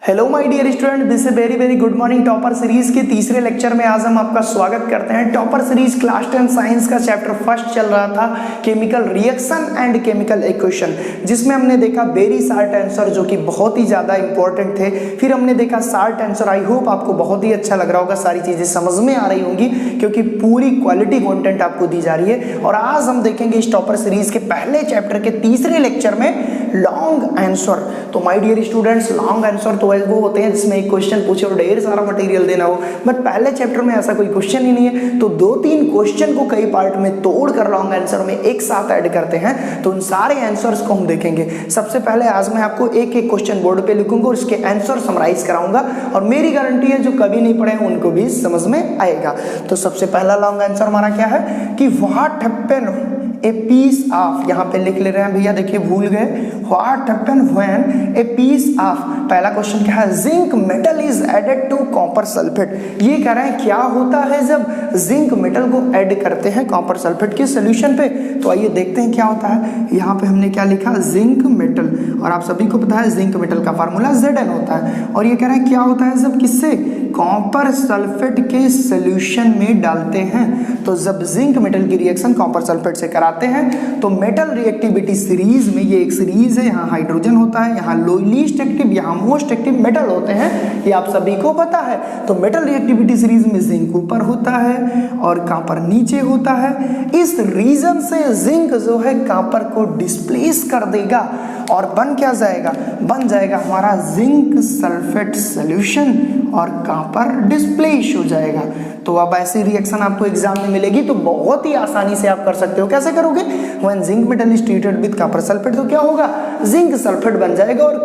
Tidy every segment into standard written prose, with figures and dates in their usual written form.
Hello my dear student, this is very very good morning. Topper series के तीसरे lecture में आज हम आपका स्वागत करते हैं। टॉपर सीरीज क्लास 10 साइंस का चैप्टर फर्स्ट चल रहा था, chemical reaction and chemical equation, जिसमें हमने देखा वेरी शार्ट आंसर जो कि बहुत ही ज़्यादा इंपॉर्टेंट थे। फिर हमने देखा शार्ट आंसर। आई होप आपको बहुत ही अच्छा लग रहा होगा, सारी चीज़ें समझ में आ रही होंगी क्योंकि पूरी क्वालिटी कॉन्टेंट आपको दी जा रही है। और आज हम देखेंगे इस टॉपर सीरीज के पहले चैप्टर के तीसरे लेक्चर में लॉन्ग आंसर। तो my dear students, long answer तो वो होते हैं जिसमें एक क्वेश्चन पूछे और ढेर सारा मटेरियल देना हो, बट पहले चैप्टर में ऐसा कोई क्वेश्चन ही नहीं है। तो दो तीन क्वेश्चन को कई पार्ट में तोड़कर लॉन्ग आंसर में एक साथ ऐड करते हैं, तो उन सारे आंसर्स को हम देखेंगे। सबसे पहले आज मैं आपको एक एक क्वेश्चन बोर्ड पे लिखूंगा और उसके आंसर समराइज कराऊंगा, और मेरी गारंटी है जो कभी नहीं पढ़े उनको भी समझ में आएगा। तो सबसे पहला लॉन्ग आंसर हमारा क्या है कि what happened a piece of, यहाँ पे लिख ले रहे हैं भैया, देखिए भूल गए, what happened when a piece of. पहला क्वेश्चन क्या है, zinc metal is added to copper sulphate. ये कह रहे हैं क्या होता है जब जिंक मेटल को ऐड करते हैं कॉपर सल्फेट के सोल्यूशन पे। तो आइए देखते हैं क्या होता है। यहाँ पे हमने क्या लिखा, जिंक मेटल, और आप सभी को पता है जिंक मेटल का फार्मूला Zn होता है। और ये कह रहे हैं क्या होता है जब किससे, कॉपर सल्फेट के सोल्यूशन में डालते हैं। तो जब जिंक मेटल की रिएक्शन कॉपर सल्फेट से कराते हैं तो मेटल रिएक्टिविटी सीरीज में, ये एक सीरीज है, यहाँ हाइड्रोजन होता है, यहाँ लीस्ट एक्टिव, यहाँ मोस्ट एक्टिव मेटल होते हैं, ये आप सभी को पता है। तो मेटल रिएक्टिविटी सीरीज में जिंक ऊपर होता है और कॉपर नीचे होता है। इस रीजन से जिंक जो है कॉपर को डिस्प्लेस कर देगा और बन क्या जाएगा, बन जाएगा हमारा जिंक सल्फेट सॉल्यूशन और कॉपर डिस्प्लेस हो जाएगा। तो अब ऐसी रिएक्शन आपको एग्जाम में मिलेगी तो बहुत ही आसानी से आप कर सकते हो। कैसे करोगे, when zinc metal is treated with copper sulphate, तो क्या होगा, जिंक सल्फेट बन जाएगा और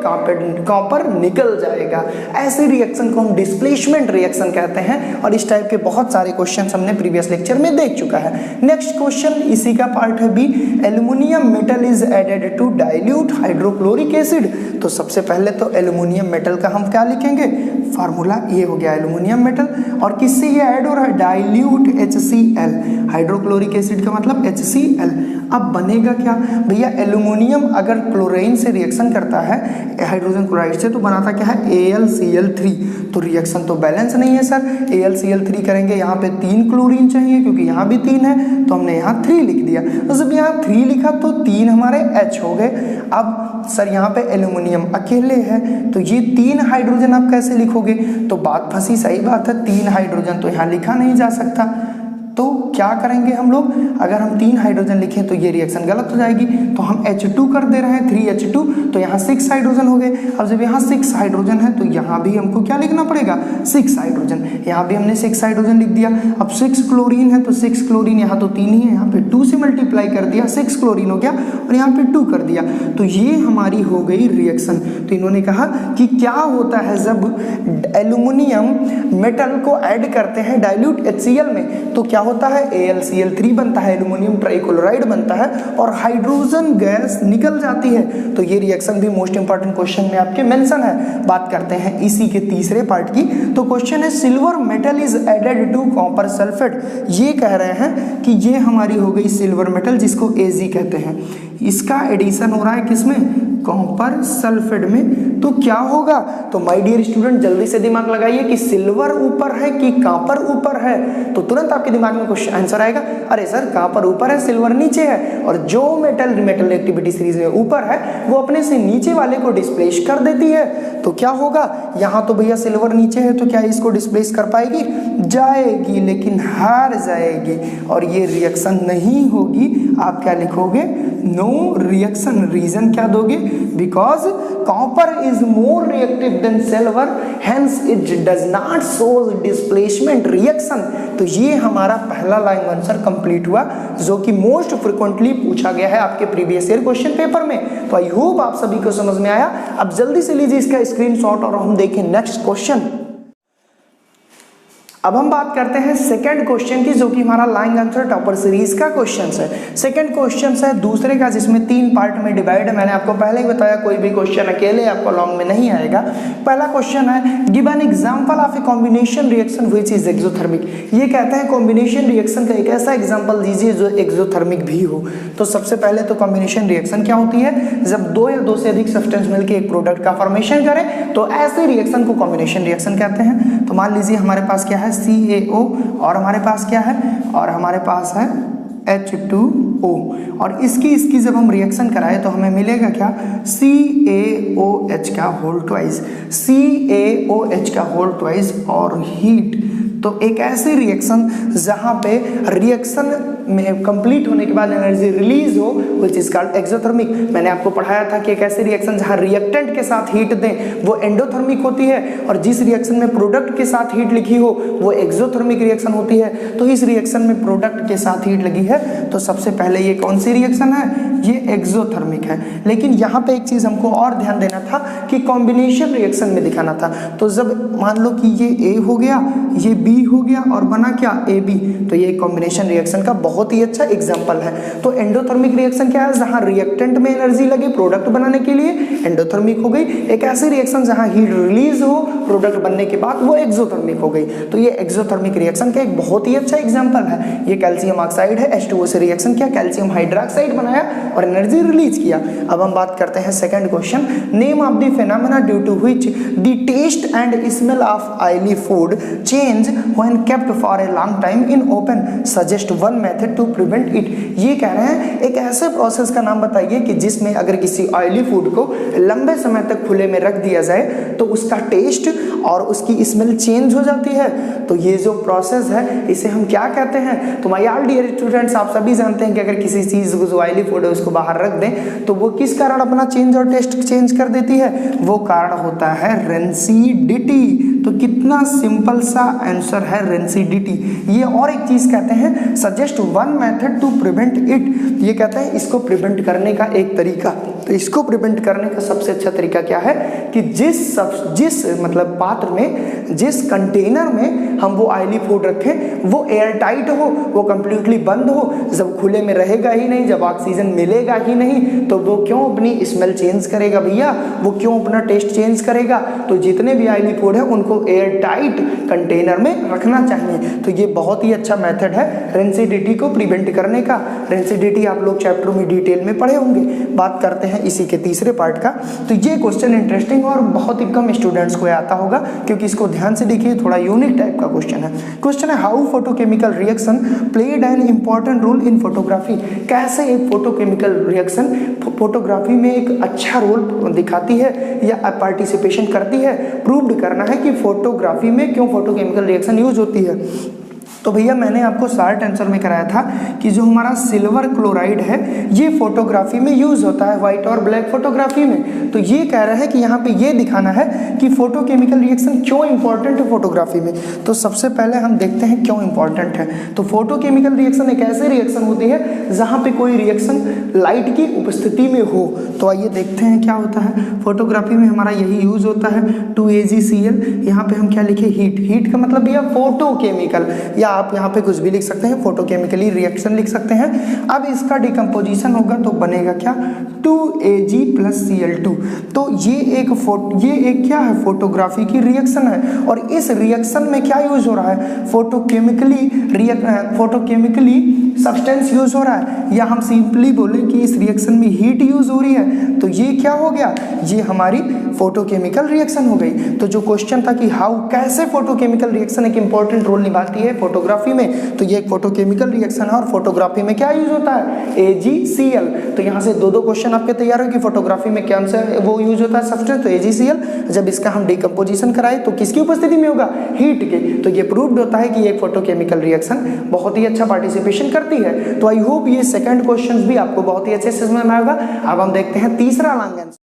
कॉपर निकल जाएगा। ऐसी रिएक्शन को हम डिस्प्लेसमेंट रिएक्शन कहते हैं, और इस टाइप के बहुत सारे क्वेश्चन हमने प्रीवियस लेक्चर में देख चुका है। नेक्स्ट क्वेश्चन इसी का पार्ट है B, aluminium metal is added to dilute hydrochloric acid. तो सबसे पहले तो एल्यूमिनियम मेटल का हम क्या लिखेंगे, फार्मूला ये हो गया एल्यूमिनियम मेटल, और किससे ये ऐड हो रहा है, डाइल्यूट HCl, हाइड्रोक्लोरिक एसिड का मतलब HCl। अब बनेगा क्या भैया, एल्यूमिनियम अगर क्लोरीन से रिएक्शन करता है हाइड्रोजन क्लोराइड से तो बनाता क्या है, AlCl3। तो रिएक्शन तो बैलेंस नहीं है सर, AlCl3 करेंगे, यहाँ पे 3 क्लोरीन चाहिए क्योंकि यहाँ भी 3 है, तो हमने यहाँ 3 लिख दिया। तो जब यहाँ 3 लिखा तो 3 हमारे H हो गए। अब सर यहाँ पे एल्यूमिनियम अकेले है तो ये 3 हाइड्रोजन आप कैसे लिखोगे, तो बात फंसी। सही बात है, 3 हाइड्रोजन तो यहाँ लिखा नहीं जा सकता, तो क्या करेंगे हम लोग, अगर हम 3 हाइड्रोजन लिखें तो ये रिएक्शन गलत हो जाएगी, तो हम H2 कर दे रहे हैं, 3H2, तो यहाँ 6 हाइड्रोजन हो गए। अब जब यहाँ 6 हाइड्रोजन है तो यहाँ भी हमको क्या लिखना पड़ेगा, 6 हाइड्रोजन, यहाँ भी हमने 6 हाइड्रोजन लिख दिया। अब 6 क्लोरीन है तो 6 क्लोरीन, यहाँ तो 3 ही है, यहाँ पे 2 से मल्टीप्लाई कर दिया, 6 क्लोरीन हो गया और यहाँ पे 2 कर दिया, तो ये हमारी हो गई रिएक्शन। तो इन्होंने कहा कि क्या होता है जब एल्यूमिनियम मेटल को ऐड करते हैं डाइल्यूट HCl में, तो क्या होता है, AlCl3 बनता है, एल्यूमिनियम ट्राइक्लोराइड बनता है और हाइड्रोजन गैस निकल जाती है। तो ये रिएक्शन भी मोस्ट इंपॉर्टेंट क्वेश्चन में आपके मेंशन है। बात करते हैं इसी के तीसरे पार्ट की। तो क्वेश्चन है, silver metal is added to copper sulphate. ये कह रहे हैं कि ये हमारी हो गई सिल्वर मेटल जिसको Ag कहते हैं, इसका एडिशन हो रहा है किसमें, कॉपर सल्फेट में। तो क्या होगा, तो माय डियर स्टूडेंट जल्दी से दिमाग लगाइए कि सिल्वर ऊपर है कि कॉपर ऊपर है, तो तुरंत आपके दिमाग में क्वेश्चन आंसर आएगा, अरे सर कॉपर ऊपर है सिल्वर नीचे है, और जो मेटल एक्टिविटी सीरीज में ऊपर है वो अपने से नीचे वाले को डिस्प्लेस कर देती है। तो क्या होगा, यहाँ तो भैया सिल्वर नीचे है तो क्या इसको डिस्प्लेस कर पाएगी, जाएगी, लेकिन हार जाएगी और ये रिएक्शन नहीं होगी। आप क्या लिखोगे, नो रिएक्शन। रीजन क्या दोगे, because copper is more reactive than silver, hence it does not shows displacement reaction. तो ये हमारा पहला लाइन आंसर कंप्लीट हुआ जो कि मोस्ट फ्रिक्वेंटली पूछा गया है आपके प्रीवियस ईयर क्वेश्चन पेपर में। तो आई होप आप सभी को समझ में आया। अब जल्दी से लीजिए इसका स्क्रीनशॉट और हम देखें नेक्स्ट क्वेश्चन। अब हम बात करते हैं सेकंड क्वेश्चन की, जो कि हमारा लॉन्ग आंसर टॉपर सीरीज का क्वेश्चन है। सेकंड क्वेश्चन है दूसरे का, जिसमें 3 पार्ट में डिवाइड है। मैंने आपको पहले ही बताया कोई भी क्वेश्चन अकेले आपको लॉन्ग में नहीं आएगा। पहला क्वेश्चन है, give an example of a combination reaction which is exothermic. ये कहते हैं कॉम्बिनेशन रिएक्शन का एक ऐसा एग्जाम्पल दीजिए जो एक्सोथर्मिक भी हो। तो सबसे पहले तो कॉम्बिनेशन रिएक्शन क्या होती है, जब 2 या 2 से अधिक सब्सटेंस मिलकर एक प्रोडक्ट का फॉर्मेशन करें तो ऐसे रिएक्शन को कॉम्बिनेशन रिएक्शन कहते हैं। तो मान लीजिए हमारे पास क्या है CaO, और हमारे पास क्या है, और हमारे पास है H2O, और इसकी जब हम रिएक्शन कराएं तो हमें मिलेगा क्या, CaOH का होल ट्वाइस, CaOH का होल ट्वाइस और हीट। तो एक ऐसी रिएक्शन जहां पे रिएक्शन में कंप्लीट होने के बाद एनर्जी रिलीज हो, व्हिच इज कॉल्ड एक्सोथर्मिक। मैंने आपको पढ़ाया था कि एक ऐसी रिएक्शन जहां रिएक्टेंट के साथ हीट दें वो एंडोथर्मिक होती है, और जिस रिएक्शन में प्रोडक्ट के साथ हीट लिखी हो वो एक्सोथर्मिक रिएक्शन होती है। तो इस रिएक्शन में प्रोडक्ट के साथ हीट लगी है, तो सबसे पहले ये कौन सी रिएक्शन है, ये एक्सोथर्मिक है। लेकिन यहाँ पे एक चीज हमको और ध्यान देना था कि कॉम्बिनेशन रिएक्शन में दिखाना था। तो जब मान लो कि ये A हो गया, ये B हो गया और बना क्या AB, तो ये कॉम्बिनेशन रिएक्शन का बहुत ही अच्छा एग्जांपल है। तो एंडोथर्मिक रिएक्शन क्या है, जहां रिएक्टेंट में एनर्जी लगे प्रोडक्ट बनाने के लिए, एंडोथर्मिक हो गई। एक ऐसी रिएक्शन जहां हीट रिलीज हो प्रोडक्ट बनने के बाद, वो एक्सोथर्मिक हो गई। तो ये एक्सोथर्मिक रिएक्शन का एक बहुत ही अच्छा एग्जांपल है। ये कैल्शियम ऑक्साइड है, H2O से रिएक्शन किया, कैल्शियम हाइड्रोक्साइड बनाया और एनर्जी रिलीज किया। अब हम बात करते हैं second question, name of the phenomena due to which the taste and smell of oily food change when kept for a long time in open, suggest one method to prevent it. ये कह रहे हैं एक ऐसे process का नाम बताइए कि जिसमें अगर किसी ऑयली फूड को लंबे समय तक खुले में रख दिया जाए तो उसका टेस्ट और उसकी स्मेल चेंज हो जाती है। तो ये जो प्रोसेस है इसे हम क्या कहते हैं। तो माय ऑल डियर स्टूडेंट्स, आप सभी जानते हैं कि अगर किसी चीज को जो ऑयली फूड है उसको बाहर रख दें तो वो किस कारण अपना चेंज और टेस्ट चेंज कर देती है, वो कारण होता है रेंसिडिटी। तो कितना सिंपल सा आंसर है, रेंसिडिटी। ये और एक चीज कहते हैं, suggest one method to prevent it. ये कहते हैं इसको प्रिवेंट करने का एक तरीका। तो इसको प्रिवेंट करने का सबसे अच्छा तरीका क्या है कि जिस मतलब पात्र में, जिस कंटेनर में हम वो ऑयली फूड रखें वो एयर टाइट हो, वो कंप्लीटली बंद हो। जब खुले में रहेगा ही नहीं, जब ऑक्सीजन मिलेगा ही नहीं, तो वो क्यों अपनी स्मेल चेंज करेगा भैया, वो क्यों अपना टेस्ट चेंज करेगा। तो जितने भी ऑयली फूड है उनको एयर टाइट कंटेनर में रखना चाहिए। तो ये बहुत ही अच्छा मेथड है रेंसिडिटी को प्रिवेंट करने का। रेंसिडिटी आप लोग चैप्टर में डिटेल में पढ़े होंगे। बात करते हैं इसी के तीसरे पार्ट का। तो ये क्वेश्चन इंटरेस्टिंग और बहुत ही कम स्टूडेंट्स को आता होगा, क्योंकि इसको ध्यान से देखिए, थोड़ा यूनिक टाइप का क्वेश्चन है। क्वेश्चन है, how photochemical reaction played an important role in photography. कैसे एक फोटोकेमिकल रिएक्शन फोटोग्राफी में एक अच्छा रोल दिखाती है या पार्टिसिपेशन करती है। प्रूव्ड करना है कि फोटोग्राफी में क्यों फोटोकेमिकल रिएक्शन यूज होती है। तो भैया मैंने आपको शार्ट आंसर में कराया था कि जो हमारा सिल्वर क्लोराइड है ये फोटोग्राफी में यूज होता है, व्हाइट और ब्लैक फोटोग्राफी में। तो ये कह रहे हैं कि यहाँ पे ये दिखाना है कि फोटोकेमिकल रिएक्शन क्यों इंपॉर्टेंट है फोटोग्राफी में। तो सबसे पहले हम देखते हैं क्यों इंपॉर्टेंट है। तो फोटोकेमिकल रिएक्शन एक ऐसी रिएक्शन होती है जहाँ पे कोई रिएक्शन लाइट की उपस्थिति में हो। तो आइए देखते हैं क्या होता है। फोटोग्राफी में हमारा यही यूज होता है 2AgCl। यहाँ पे हम क्या लिखे, हीट। हीट का मतलब भैया फोटोकेमिकल, या आप यहाँ पे कुछ भी लिख सकते हैं, फोटोकेमिकली रिएक्शन लिख सकते हैं। अब इसका डिकम्पोजिशन होगा तो बनेगा क्या, 2Ag + Cl2। तो ये एक क्या है, फोटोग्राफी की रिएक्शन है। और इस रिएक्शन में क्या यूज हो रहा है, फोटोकेमिकली सब्सटेंस यूज हो रहा है, या हम सिंपली बोले कि इस रिएक्शन में हीट यूज हो रही है। तो ये क्या हो गया, ये हमारी फोटोकेमिकल रिएक्शन हो गई। तो जो क्वेश्चन था कि हाउ, कैसे फोटोकेमिकल रिएक्शन एक इंपॉर्टेंट रोल निभाती है फोटोग्राफी में, तो ये एक फोटोकेमिकल रिएक्शन है। और फोटोग्राफी में क्या यूज होता है, AgCl। तो यहाँ से दो क्वेश्चन आपके तैयार हो कि फोटोग्राफी में क्या से वो यूज होता है सब्सटेंस, तो AgCl। जब इसका हम डिकम्पोजिशन कराए तो किसकी उपस्थिति में होगा, हीट के। तो ये प्रूव्ड होता है कि ये फोटोकेमिकल रिएक्शन बहुत ही अच्छा पार्टिसिपेशन करती है। तो आई होप ये सेकंड क्वेश्चन भी आपको बहुत ही अच्छे से समझ में आएगा। अब हम देखते हैं तीसरा long answer.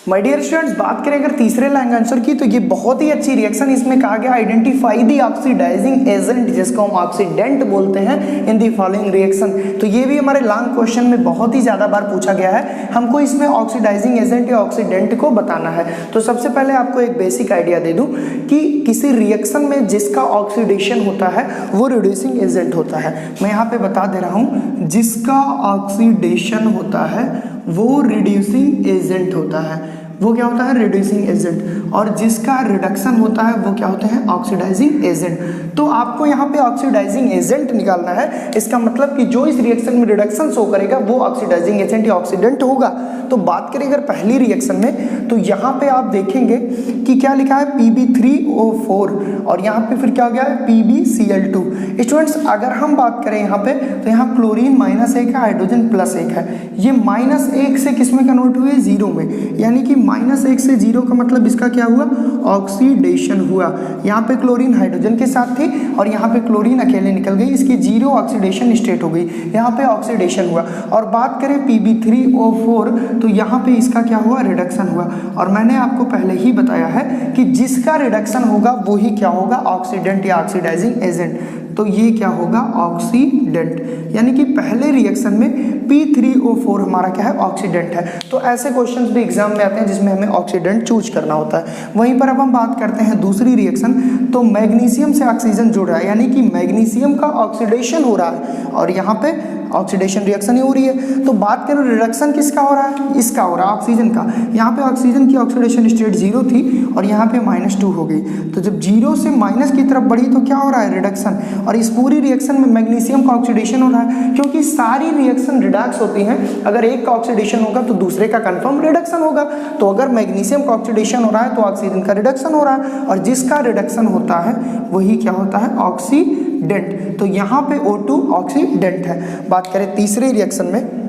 My dear students, बात करें अगर तीसरे लाइन आंसर की, तो ये बहुत ही अच्छी रिएक्शन इसमें कहा गया, आइडेंटिफाई द ऑक्सीडाइजिंग एजेंट, जिसको हम ऑक्सीडेंट बोलते हैं, इन द फॉलोइंग रिएक्शन। तो ये भी हमारे लॉन्ग क्वेश्चन में बहुत ही ज्यादा बार पूछा गया है, हमको इसमें ऑक्सीडाइजिंग एजेंट या ऑक्सीडेंट को बताना है। तो सबसे पहले आपको एक बेसिक आइडिया दे दूं कि किसी रिएक्शन में जिसका ऑक्सीडेशन होता है वो रिड्यूसिंग एजेंट होता है। मैं यहाँ पे बता दे रहा हूँ, जिसका ऑक्सीडेशन होता है वो रिड्यूसिंग एजेंट होता है। वो क्या होता है? Reducing agent. और जिसका रिडक्शन होता है वो क्या होते हैं? Oxidising agent. तो आपको यहाँ पे ऑक्सीडाइजिंग एजेंट निकालना है। इसका मतलब कि जो इस रिएक्शन में रिडक्शन शो करेगा वो ऑक्सीडाइजिंग एजेंट या ऑक्सीडेंट होगा। तो बात करें अगर पहली रिएक्शन में, तो यहाँ पे आप देखेंगे कि क्या लिखा है? Pb3O4 और यहाँ पे फिर क्या हो गया है? PbCl2। स्टूडेंट्स, अगर हम बात करें यहाँ पे, तो यहाँ क्लोरीन -1 है, हाइड्रोजन +1 है। ये -1 से किस में कन्वर्ट हुए? 0 में। यानी कि -1 से 0 का मतलब इसका क्या हुआ? ऑक्सीडेशन हुआ। यहाँ पे क्लोरीन हाइड्रोजन के साथ थी और यहाँ पे क्लोरीन अकेले निकल गई, इसकी 0 ऑक्सीडेशन स्टेट हो गई, यहाँ पे ऑक्सीडेशन हुआ। और बात करें Pb3O4, तो यहाँ पे इसका क्या हुआ? रिडक्शन हुआ। और मैंने आपको पहले ही बताया है कि जिसका रिडक्शन होगा वही क्या होगा? ऑक्सीडेंट या ऑक्सीडाइजिंग एजेंट। तो ये क्या होगा? ऑक्सीडेंट। यानी कि पहले रिएक्शन में P3O4 हमारा क्या है? ऑक्सीडेंट है। तो ऐसे क्वेश्चंस भी एग्जाम में आते हैं जिसमें हमें ऑक्सीडेंट चूज करना होता है। वहीं पर अब हम बात करते हैं दूसरी रिएक्शन। तो मैग्नीशियम से ऑक्सीजन जुड़ रहा है, यानी कि मैग्नीशियम का ऑक्सीडेशन हो रहा है और यहाँ पे ऑक्सीडेशन रिएक्शन ही हो रही है। तो बात करें रिडक्शन किसका हो रहा है? इसका हो रहा है, ऑक्सीजन का। यहाँ पे ऑक्सीजन की ऑक्सीडेशन स्टेट 0 थी और यहाँ पे -2 हो गई। तो जब 0 से माइनस की तरफ बढ़ी तो क्या हो रहा है? रिडक्शन। और इस पूरी रिएक्शन में मैग्नीशियम का ऑक्सीडेशन हो रहा है, क्योंकि सारी रिएक्शन रिडक्स होती हैं। अगर एक का ऑक्सीडेशन होगा तो दूसरे का कंफर्म रिडक्शन होगा। तो अगर मैग्नीशियम का ऑक्सीडेशन हो रहा है तो ऑक्सीजन का रिडक्शन हो रहा है, और जिसका रिडक्शन होता है वही क्या होता है? ऑक्सीडेंट। तो यहाँ पे O2 ऑक्सीडेंट है। बात करें तीसरे रिएक्शन में,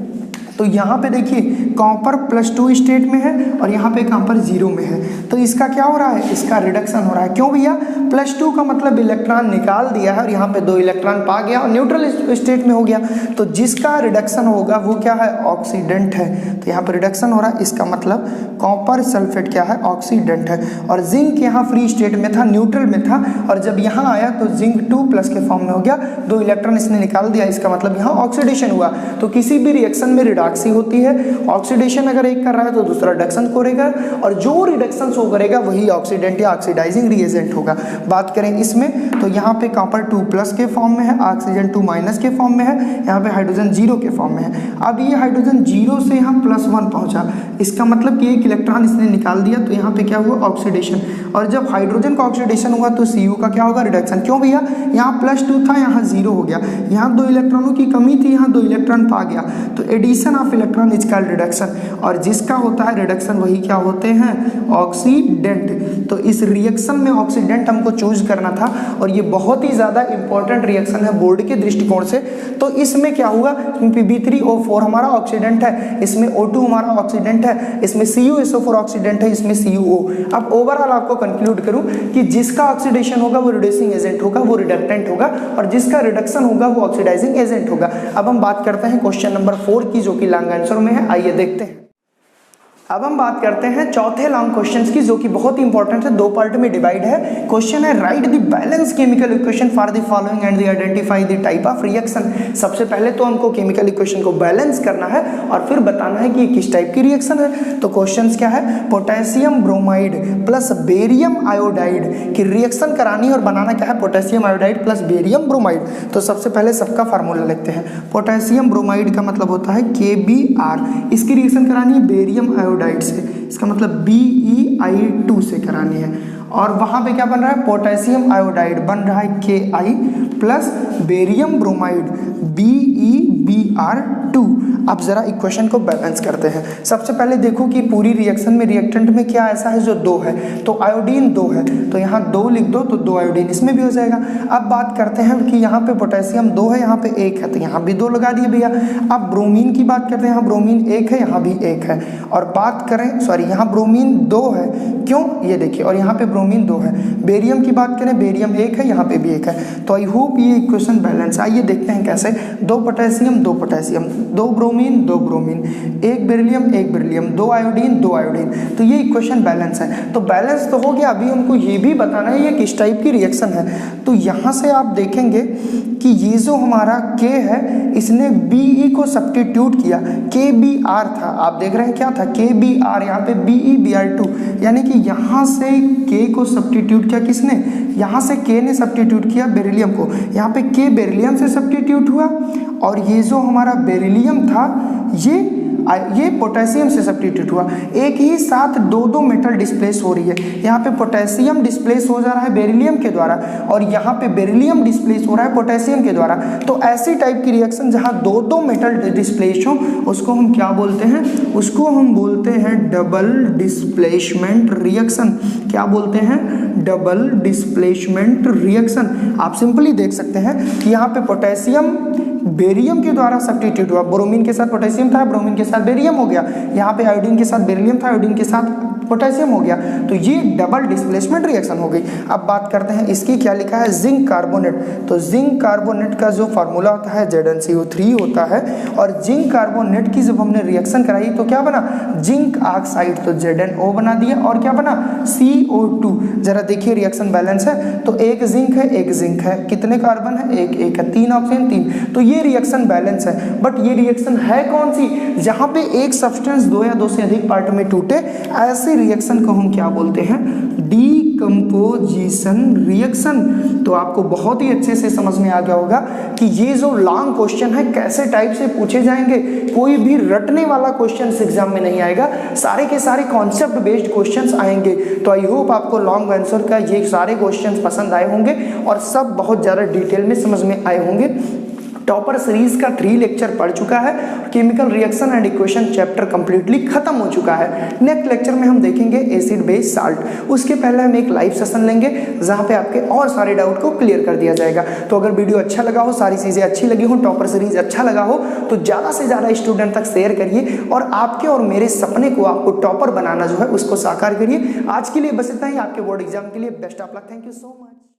तो यहाँ पे देखिए कॉपर +2 स्टेट में है और यहाँ पे कॉपर 0 में है। तो इसका क्या हो रहा है? इसका रिडक्शन हो रहा है। क्यों भैया? +2 का मतलब इलेक्ट्रॉन निकाल दिया है और यहाँ पे 2 इलेक्ट्रॉन पा गया और न्यूट्रल स्टेट में हो गया। तो जिसका रिडक्शन होगा वो क्या है? ऑक्सीडेंट है। तो यहाँ पे रिडक्शन हो रहा है, इसका मतलब कॉपर सल्फेट क्या है? ऑक्सीडेंट है। और जिंक यहाँ फ्री स्टेट में था, न्यूट्रल में था, और जब यहाँ आया तो जिंक 2+ के फॉर्म में हो गया, 2 इलेक्ट्रॉन इसने निकाल दिया, इसका मतलब यहाँ ऑक्सीडेशन हुआ। तो किसी भी रिएक्शन में रिडक्सी होती है, ऑक्सीडेशन अगर एक कर रहा है तो दूसरा रिडक्शन करेगा, और जो रिडक्शन शो करेगा वही ऑक्सीडेंट या ऑक्सीडाइजिंग रिएजेंट होगा। बात करें इसमें, तो यहाँ पे कॉपर 2+ के फॉर्म में है, ऑक्सीजन 2- के फॉर्म में है, यहाँ पे हाइड्रोजन 0 के फॉर्म में है। अब ये हाइड्रोजन 0 से यहाँ +1 पहुंचा, इसका मतलब कि एक इलेक्ट्रॉन इसने निकाल दिया, तो यहाँ पे क्या हुआ? ऑक्सीडेशन। और जब हाइड्रोजन का ऑक्सीडेशन हुआ तो Cu का क्या होगा? रिडक्शन। क्यों भैया? यहाँ +2 था, यहाँ 0 हो गया, यहाँ 2 इलेक्ट्रॉनों की कमी थी, यहाँ 2 इलेक्ट्रॉन पा गया, तो addition of electron is called reduction. और जिसका होता है रिडक्शन वही क्या होते हैं? ऑक्सीडेंट। तो इस रिएक्शन में ऑक्सीडेंट हमको चूज करना था, और ये बहुत ही ज्यादा इंपॉर्टेंट रिएक्शन है बोर्ड के दृष्टिकोण से। तो इसमें क्या हुआ? Pb3O4 हमारा ऑक्सीडेंट है, इसमें O2 हमारा ऑक्सीडेंट है, इसमें CuSO4 ऑक्सीडेंट है, इसमें CuO। अब ओवरऑल आपको कंक्लूड करूं कि जिसका ऑक्सीडेशन होगा वो रिड्यूसिंग एजेंट होगा, वो रिडक्टेंट होगा, और जिसका रिडक्शन होगा वो ऑक्सीडाइजिंग एजेंट होगा। अब हम बात करते हैं क्वेश्चन नंबर 4 की, जो कि लॉन्ग आंसर में है। आइए देखते हैं। अब हम बात करते हैं चौथे लॉन्ग क्वेश्चंस की, जो कि बहुत इंपॉर्टेंट है, 2 पार्ट में डिवाइड है। क्वेश्चन है, right the balance chemical equation for the following and the identify the type of reaction. सबसे पहले तो हमको केमिकल इक्वेशन को बैलेंस करना है और फिर बताना है कि ये किस टाइप की रिएक्शन है। तो क्वेश्चंस क्या है? Potassium bromide plus barium iodide की रिएक्शन करानी और बनाना क्या है? Potassium iodide plus barium bromide. तो सबसे पहले सबका फार्मूला लिखते हैं। पोटेशियम ब्रोमाइड का मतलब होता है KBr, इसकी रिएक्शन करानी है बेरियम आयोडाइड से, इसका मतलब BeI2 से करानी है। और वहां पे क्या बन रहा है? पोटेशियम आयोडाइड बन रहा है Ki plus barium bromide BeBr2। अब जरा इक्वेशन को बैलेंस करते हैं। सबसे पहले देखो कि पूरी रिएक्शन में रिएक्टेंट में क्या ऐसा है जो 2 है, तो आयोडीन 2 है, तो यहाँ 2 लिख दो, तो 2 आयोडीन इसमें भी हो जाएगा। अब बात करते हैं कि यहाँ पे पोटेशियम 2 है, यहाँ पे 1 है, तो यहाँ भी 2 लगा दिए भैया। अब ब्रोमीन की बात करते हैं, यहाँ ब्रोमीन 1 है, यहाँ भी 1 है। और बात करें, सॉरी, यहाँ ब्रोमीन 2 है, क्यों? ये देखिए, और यहाँ पे ब्रोमीन 2 है। बेरियम की बात करें, बेरियम 1 है, यहाँ पे भी 1 है। तो आई होप ये इक्वेशन बैलेंस। आइए देखते हैं कैसे। 2 पोटेशियम 2 पोटेशियम, दो ब्रोमीन दो ब्रोमीन, एक बेरिलियम, दो आयोडीन, तो ये इक्वेशन बैलेंस है। तो बैलेंस तो हो गया, अभी हमको ये भी बताना है ये किस टाइप की रिएक्शन है। तो यहाँ से आप देखेंगे कि ये जो हमारा K है इसने Be को सब्स्टिट्यूट किया, KBr था, आप देख रहे हैं क्या था KBr, यहाँ पे BeBr2, यानी कि यहाँ से K को सब्स्टिट्यूट किया किसने, यहाँ से K ने सब्स्टिट्यूट किया बेरिलियम को, यहाँ पे K बेरिलियम से सब्स्टिट्यूट हुआ और ये जो हमारा बेरिलियम था ये पोटेशियम से सब्स्टिट्यूट हुआ। एक ही साथ दो मेटल डिस्प्लेस हो रही है, यहाँ पे पोटेशियम डिस्प्लेस हो जा रहा है बेरिलियम के द्वारा और यहाँ पे बेरिलियम डिस्प्लेस हो रहा है पोटेशियम के द्वारा। तो ऐसी टाइप की रिएक्शन जहाँ दो मेटल डिस्प्लेस हो उसको हम क्या बोलते हैं, उसको हम बोलते हैं डबल डिस्प्लेसमेंट रिएक्शन। क्या बोलते हैं, डबल डिस्प्लेसमेंट रिएक्शन। आप सिंपली देख सकते हैं कि यहाँ पे पोटेशियम बेरियम के द्वारा सब्स्टिट्यूट हुआ, ब्रोमीन के साथ पोटेशियम था, ब्रोमीन के साथ बेरियम हो गया, यहाँ पे आयोडीन के साथ बेरिलियम था, आयोडीन के साथ पोटेशियम हो गया, तो ये डबल डिस्प्लेसमेंट रिएक्शन हो गई। अब बात करते हैं इसकी, क्या लिखा है, जिंक कार्बोनेट। तो जिंक कार्बोनेट का जो फार्मूला होता है ZnCO3 होता है और जिंक कार्बोनेट की जब हमने रिएक्शन कराई तो क्या बना, जिंक ऑक्साइड, तो ZnO बना दिया और क्या बना, CO2। जरा देखिए रिएक्शन बैलेंस है, तो एक जिंक है, कितने कार्बन है, एक है, 3 ऑक्सीजन 3, तो ये रिएक्शन बैलेंस है। बट ये रिएक्शन है कौन सी, जहां पे एक सब्सटेंस दो या दो से अधिक पार्ट में टूटे, ऐसे रिएक्शन को हम क्या बोलते हैं, डीकंपोजिशन रिएक्शन। तो आपको बहुत ही अच्छे से समझ में आ गया होगा कि ये जो लॉन्ग क्वेश्चन है कैसे टाइप से पूछे जाएंगे, कोई भी रटने वाला क्वेश्चन एग्जाम में नहीं आएगा, सारे के सारे कॉन्सेप्ट बेस्ड क्वेश्चंस आएंगे। तो आई होप आपको लॉन्ग आंसर का ये सारे क्वेश्चंस पसंद आए होंगे और सब बहुत ज़्यादा डिटेल में समझ में आए होंगे। टॉपर सीरीज का 3 लेक्चर पढ़ चुका है, chemical reaction and equation chapter completely खत्म हो चुका है। नेक्स्ट लेक्चर में हम देखेंगे एसिड बेस साल्ट, उसके पहले हम एक लाइव सेशन लेंगे जहां पे आपके और सारे डाउट को क्लियर कर दिया जाएगा। तो अगर वीडियो अच्छा लगा हो, सारी चीज़ें अच्छी लगी हो, टॉपर सीरीज अच्छा लगा हो तो ज़्यादा से ज़्यादा स्टूडेंट तक शेयर करिए और आपके और मेरे सपने को, आपको टॉपर बनाना जो है उसको साकार करिए। आज के लिए बस इतना ही, आपके बोर्ड एग्जाम के लिए best of luck, thank you so much.